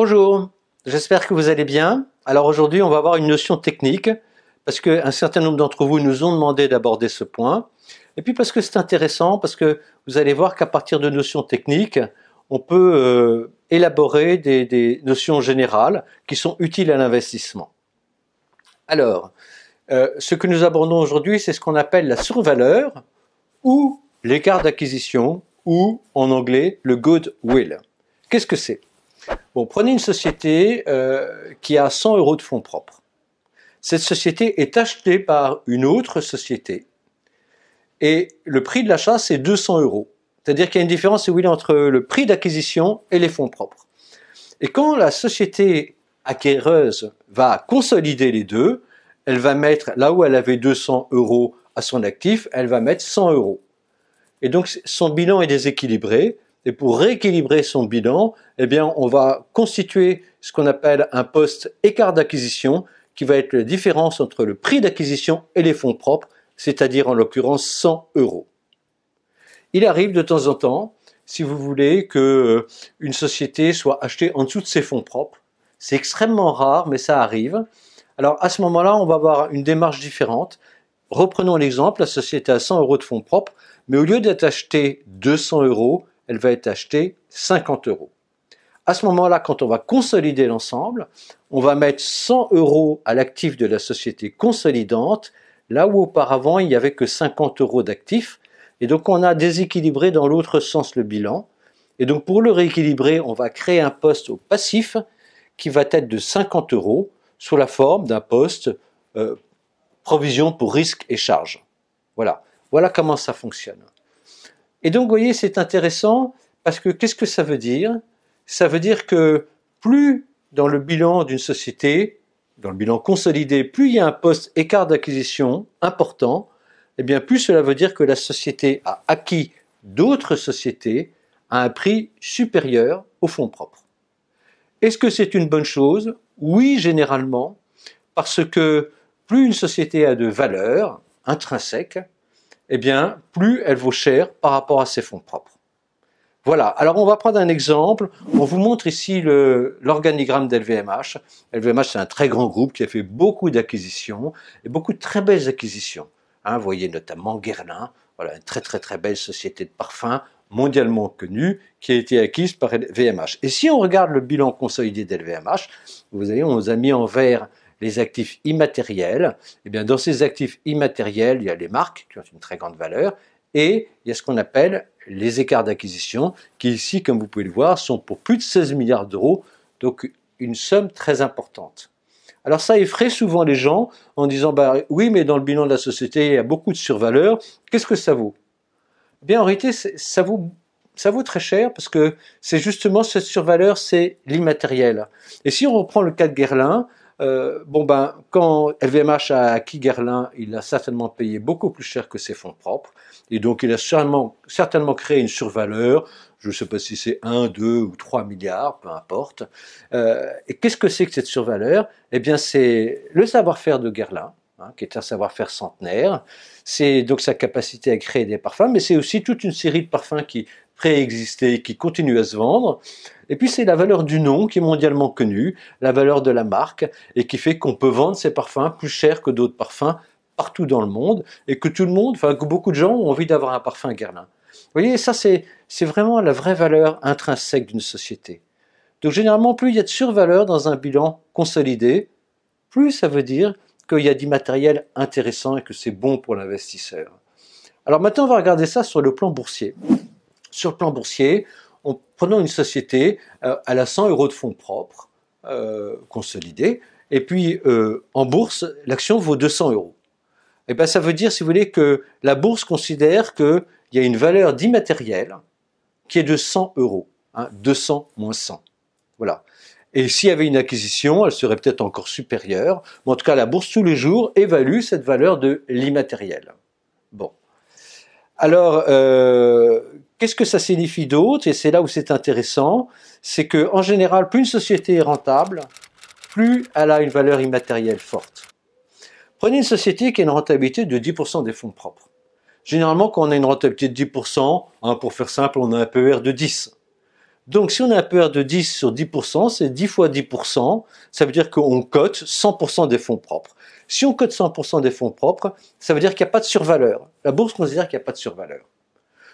Bonjour, j'espère que vous allez bien. Alors aujourd'hui, on va voir une notion technique parce qu'un certain nombre d'entre vous nous ont demandé d'aborder ce point. Et puis parce que c'est intéressant, parce que vous allez voir qu'à partir de notions techniques, on peut élaborer des notions générales qui sont utiles à l'investissement. Alors, ce que nous abordons aujourd'hui, c'est ce qu'on appelle la survaleur ou l'écart d'acquisition ou en anglais le goodwill. Qu'est-ce que c'est ? Bon, prenez une société qui a 100 € de fonds propres. Cette société est achetée par une autre société et le prix de l'achat, c'est 200 €. C'est-à-dire qu'il y a une différence, si vous voulez, entre le prix d'acquisition et les fonds propres. Et quand la société acquéreuse va consolider les deux, elle va mettre, là où elle avait 200 € à son actif, elle va mettre 100 €. Et donc son bilan est déséquilibré. Et pour rééquilibrer son bilan, eh bien, on va constituer ce qu'on appelle un poste écart d'acquisition, qui va être la différence entre le prix d'acquisition et les fonds propres, c'est-à-dire en l'occurrence 100 €. Il arrive de temps en temps, si vous voulez, qu'une société soit achetée en dessous de ses fonds propres. C'est extrêmement rare, mais ça arrive. Alors à ce moment-là, on va avoir une démarche différente. Reprenons l'exemple, la société a 100 € de fonds propres, mais au lieu d'être achetée 200 €, elle va être achetée 50 €. À ce moment-là, quand on va consolider l'ensemble, on va mettre 100 € à l'actif de la société consolidante, là où auparavant il n'y avait que 50 € d'actifs, et donc on a déséquilibré dans l'autre sens le bilan. Et donc pour le rééquilibrer, on va créer un poste au passif qui va être de 50 € sous la forme d'un poste provision pour risques et charges. Voilà comment ça fonctionne. Et donc, vous voyez, c'est intéressant parce que qu'est-ce que ça veut dire ? Ça veut dire que plus dans le bilan d'une société, dans le bilan consolidé, plus il y a un poste écart d'acquisition important, eh bien plus cela veut dire que la société a acquis d'autres sociétés à un prix supérieur aux fonds propres. Est-ce que c'est une bonne chose ? Oui, généralement, parce que plus une société a de valeur intrinsèque, eh bien, plus elle vaut cher par rapport à ses fonds propres. Voilà, alors on va prendre un exemple. On vous montre ici l'organigramme d'LVMH. LVMH, c'est un très grand groupe qui a fait beaucoup d'acquisitions, et beaucoup de très belles acquisitions. Vous voyez notamment Guerlain, voilà, une très belle société de parfums mondialement connue qui a été acquise par LVMH. Et si on regarde le bilan consolidé d'LVMH, vous voyez, on nous a mis en vert les actifs immatériels. Eh bien, dans ces actifs immatériels, il y a les marques qui ont une très grande valeur et il y a ce qu'on appelle les écarts d'acquisition qui ici, comme vous pouvez le voir, sont pour plus de 16 milliards d'euros, donc une somme très importante. Alors ça effraie souvent les gens en disant bah, « oui, mais dans le bilan de la société, il y a beaucoup de survaleur, qu'est-ce que ça vaut ?» Eh bien, en réalité, ça vaut très cher parce que c'est justement cette survaleur, c'est l'immatériel. Et si on reprend le cas de Guerlain, quand LVMH a acquis Guerlain, il a certainement payé beaucoup plus cher que ses fonds propres, et donc il a certainement créé une survaleur, je ne sais pas si c'est 1, 2 ou 3 milliards, peu importe. Et qu'est-ce que c'est que cette survaleur ? Eh bien c'est le savoir-faire de Guerlain, qui est un savoir-faire centenaire, c'est donc sa capacité à créer des parfums, mais c'est aussi toute une série de parfums qui préexistaient, qui continuent à se vendre. Et puis c'est la valeur du nom qui est mondialement connue, la valeur de la marque, et qui fait qu'on peut vendre ces parfums plus cher que d'autres parfums partout dans le monde, et que tout le monde, que beaucoup de gens ont envie d'avoir un parfum Guerlain. Vous voyez, ça c'est vraiment la vraie valeur intrinsèque d'une société. Donc généralement, plus il y a de survaleur dans un bilan consolidé, plus ça veut dire qu'il y a du matériel intéressant et que c'est bon pour l'investisseur. Alors maintenant, on va regarder ça sur le plan boursier. Sur le plan boursier, prenons une société, elle a 100 € de fonds propres, consolidés, et puis en bourse, l'action vaut 200 €. Et bien ça veut dire, si vous voulez, que la bourse considère qu'il y a une valeur d'immatériel qui est de 100 €, 200 moins 100. Voilà. Et s'il y avait une acquisition, elle serait peut-être encore supérieure, mais en tout cas la bourse tous les jours évalue cette valeur de l'immatériel. Bon. Alors, qu'est-ce que ça signifie d'autre ? Et c'est là où c'est intéressant, c'est qu'en général, plus une société est rentable, plus elle a une valeur immatérielle forte. Prenez une société qui a une rentabilité de 10% des fonds propres. Généralement, quand on a une rentabilité de 10%, pour faire simple, on a un PER de 10. Donc si on a un PER de 10 sur 10%, c'est 10 fois 10%, ça veut dire qu'on cote 100% des fonds propres. Si on cote 100% des fonds propres, ça veut dire qu'il n'y a pas de survaleur. La bourse considère qu'il n'y a pas de survaleur.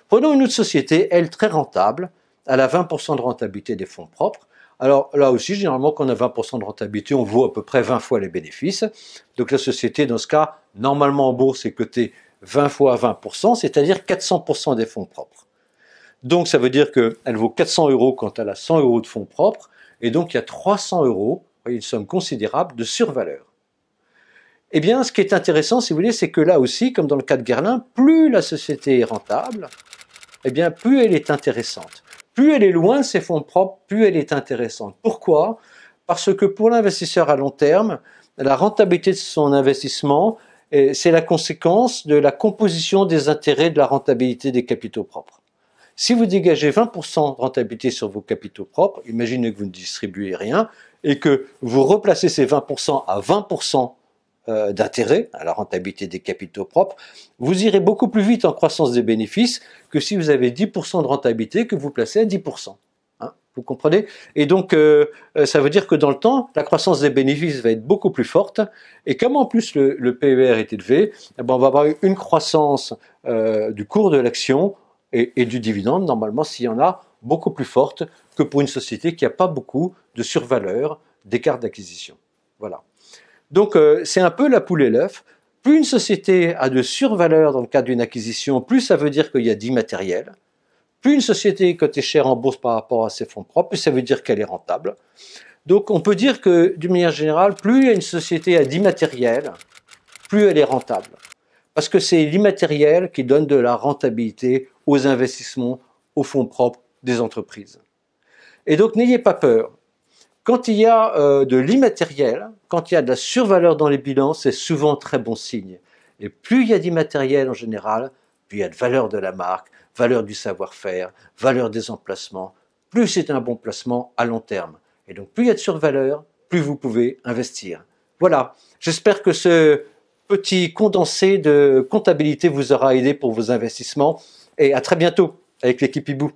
Prenons une autre société, elle très rentable, elle a 20% de rentabilité des fonds propres. Alors là aussi, généralement, quand on a 20% de rentabilité, on vaut à peu près 20 fois les bénéfices. Donc la société, dans ce cas, normalement en bourse, est cotée 20 fois 20%, c'est-à-dire 400% des fonds propres. Donc ça veut dire qu'elle vaut 400 € quand elle a 100 € de fonds propres, et donc il y a 300 €, une somme considérable de survaleur. Eh bien, ce qui est intéressant, si vous voulez, c'est que là aussi, comme dans le cas de Guerlain, plus la société est rentable, eh bien, plus elle est intéressante. Plus elle est loin de ses fonds propres, plus elle est intéressante. Pourquoi? Parce que pour l'investisseur à long terme, la rentabilité de son investissement, c'est la conséquence de la composition des intérêts de la rentabilité des capitaux propres. Si vous dégagez 20% de rentabilité sur vos capitaux propres, imaginez que vous ne distribuez rien, et que vous replacez ces 20% à 20% d'intérêt, à la rentabilité des capitaux propres, vous irez beaucoup plus vite en croissance des bénéfices que si vous avez 10% de rentabilité que vous placez à 10%. Hein, vous comprenez? Et donc, ça veut dire que dans le temps, la croissance des bénéfices va être beaucoup plus forte, et comme en plus le PER est élevé, eh ben on va avoir une croissance du cours de l'action et du dividende, normalement, s'il y en a, beaucoup plus forte que pour une société qui n'a pas beaucoup de survaleur d'écart d'acquisition. Voilà. Donc, c'est un peu la poule et l'œuf. Plus une société a de survaleur dans le cadre d'une acquisition, plus ça veut dire qu'il y a d'immatériel. Plus une société est cotée cher en bourse par rapport à ses fonds propres, plus ça veut dire qu'elle est rentable. Donc, on peut dire que, d'une manière générale, plus une société a d'immatériel, plus elle est rentable. Parce que c'est l'immatériel qui donne de la rentabilité aux investissements, aux fonds propres des entreprises. Et donc, n'ayez pas peur. Quand il y a de l'immatériel, quand il y a de la survaleur dans les bilans, c'est souvent très bon signe. Et plus il y a d'immatériel en général, plus il y a de valeur de la marque, valeur du savoir-faire, valeur des emplacements, plus c'est un bon placement à long terme. Et donc plus il y a de survaleur, plus vous pouvez investir. Voilà, j'espère que ce petit condensé de comptabilité vous aura aidé pour vos investissements. Et à très bientôt avec l'équipe Hibou.